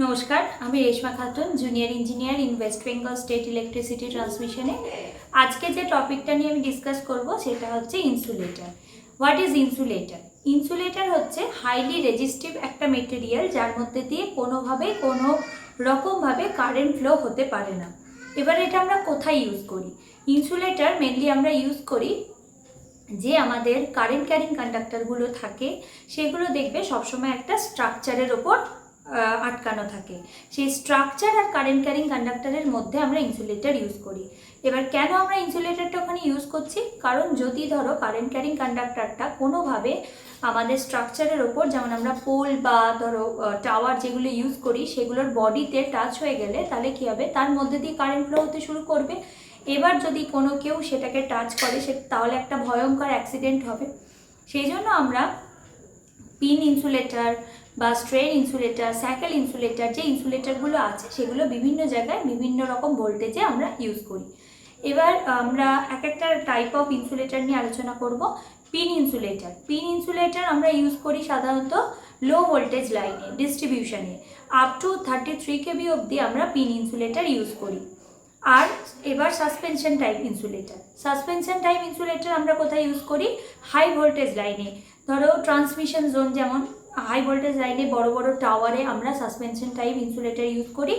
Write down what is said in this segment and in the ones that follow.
নমস্কার, আমি Reshma Khatun, junior engineer in West Bengal state electricity ট্রান্সমিশনে। আজকে যে টপিকটা নিয়ে আমি ডিসকাস করব সেটা হচ্ছে insulator. What is insulator? Insulator হচ্ছে হাইলি রেজিস্টিভ একটা মেটেরিয়াল, যার মধ্যে দিয়ে কোনো রকমভাবে কারেন্ট ফ্লো হতে পারে না। এবার এটা আমরা কোথায় ইউজ করি? ইনসুলেটর মেনলি আমরা ইউজ করি যে আমাদের কারেন্ট ক্যারিং কন্ডাক্টরগুলো থাকে, সেগুলো দেখবে সবসময় একটা স্ট্রাকচারের ওপর আটকানো থাকে। সেই স্ট্রাকচার আর কারেন্ট ক্যারিং কন্ডাক্টরের মধ্যে আমরা ইনসুলেটর ইউজ করি। এবার কেন আমরা ইনসুলেটরটা ওখানে ইউজ করছি? কারণ যদি ধরো কারেন্ট ক্যারিং কন্ডাক্টরটা কোনোভাবে আমাদের স্ট্রাকচারের ওপর, যেমন আমরা পোল বা ধরো টাওয়ার যেগুলো ইউজ করি সেগুলোর বডিতে টাচ হয়ে গেলে তাহলে কী হবে, তার মধ্যে দিয়ে কারেন্ট ফ্লো হতে শুরু করবে। এবার যদি কেউ সেটাকে টাচ করে তাহলে একটা ভয়ঙ্কর অ্যাক্সিডেন্ট হবে। সেই জন্য আমরা পিন ইনসুলেটর বা স্ট্রেন ইনসুলেটর, স্যাকেল ইনসুলেটর, যে ইনসুলেটরগুলো আছে সেগুলো বিভিন্ন জায়গায় বিভিন্ন রকম ভোল্টেজে আমরা ইউজ করি। এবার আমরা একটা টাইপ অফ ইনসুলেটর নিয়ে আলোচনা করব। পিন ইনসুলেটর আমরা ইউজ করি সাধারণত লো ভোল্টেজ লাইনে, ডিস্ট্রিবিউশনে আপ টু 33 kV অবধি আমরা পিন ইনসুলেটর ইউজ করি। আর এবার সাসপেনশন টাইপ ইনসুলেটর আমরা কোথায় ইউজ করি? হাই ভোল্টেজ লাইনে, ধরো ট্রান্সমিশন জোন, যেমন হাই ভোল্টেজ লাইনে বড় বড় টাওয়ারে আমরা সাসপেনশন টাইপ ইনসুলেটর ইউজ করি।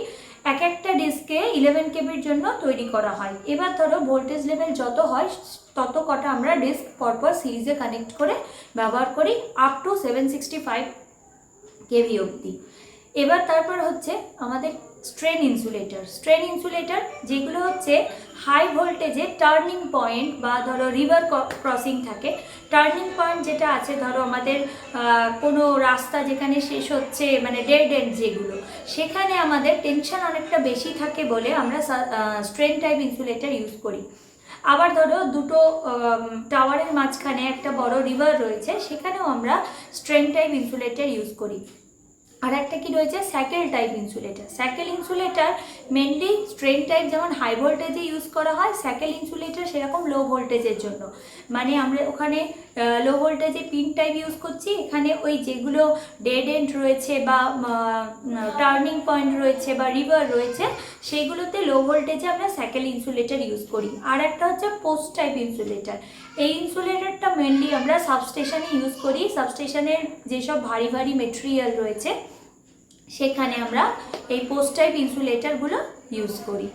একটা ডিস্কে 11 kVর জন্য তৈরি করা হয়। এবার ধরো ভোল্টেজ লেভেল যত হয় তত কটা আমরা ডিস্ক পরপর সিরিজে কানেক্ট করে ব্যবহার করি আপ টু 765 kV অবধি। এবার তারপর হচ্ছে আমাদের স্ট্রেন ইনসুলেটর, যেগুলো হচ্ছে হাই ভোল্টেজে টার্নিং পয়েন্ট বা ধরো রিভার ক্রসিং থাকে। টার্নিং পয়েন্ট যেটা আছে, ধরো আমাদের কোনো রাস্তা যেখানে শেষ হচ্ছে, মানে ডেড এন্ড যেগুলো, সেখানে আমাদের টেনশন অনেকটা বেশি থাকে বলে আমরা স্ট্রেন টাইপ ইনসুলেটর ইউজ করি। আবার ধরো দুটো টাওয়ারের মাঝখানে একটা বড় রিভার রয়েছে, সেখানেও আমরা স্ট্রেন টাইপ ইনসুলেটর ইউজ করি। আর একটা কি রয়েছে, স্যাকেল ইনসুলেটর মেনলি স্ট্রেন টাইপ যেমন হাই ভোল্টেজে ইউজ করা হয়, স্যাকেল ইনসুলেটর সেরকম লো ভোল্টেজের জন্য। মানে আমরা ওখানে লো ভোল্টেজে পিন টাইপ ইউজ করছি, এখানে ওই যেগুলো ডেড এন্ড রয়েছে বা টার্নিং পয়েন্ট রয়েছে বা রিভার রয়েছে, সেইগুলোতে লো ভোল্টেজে আমরা স্যাকেল ইনসুলেটর ইউজ করি। আর একটা হচ্ছে পোস্ট টাইপ ইনসুলেটর। এই ইনসুলেটরটা মেনলি আমরা সাবস্টেশনে ইউজ করি। সাবস্টেশনের যেসব ভারী ভারী মেটেরিয়াল রয়েছে সেখানে আমরা এই পোস্ট টাইপ ইনসুলেটরগুলো ইউজ করি।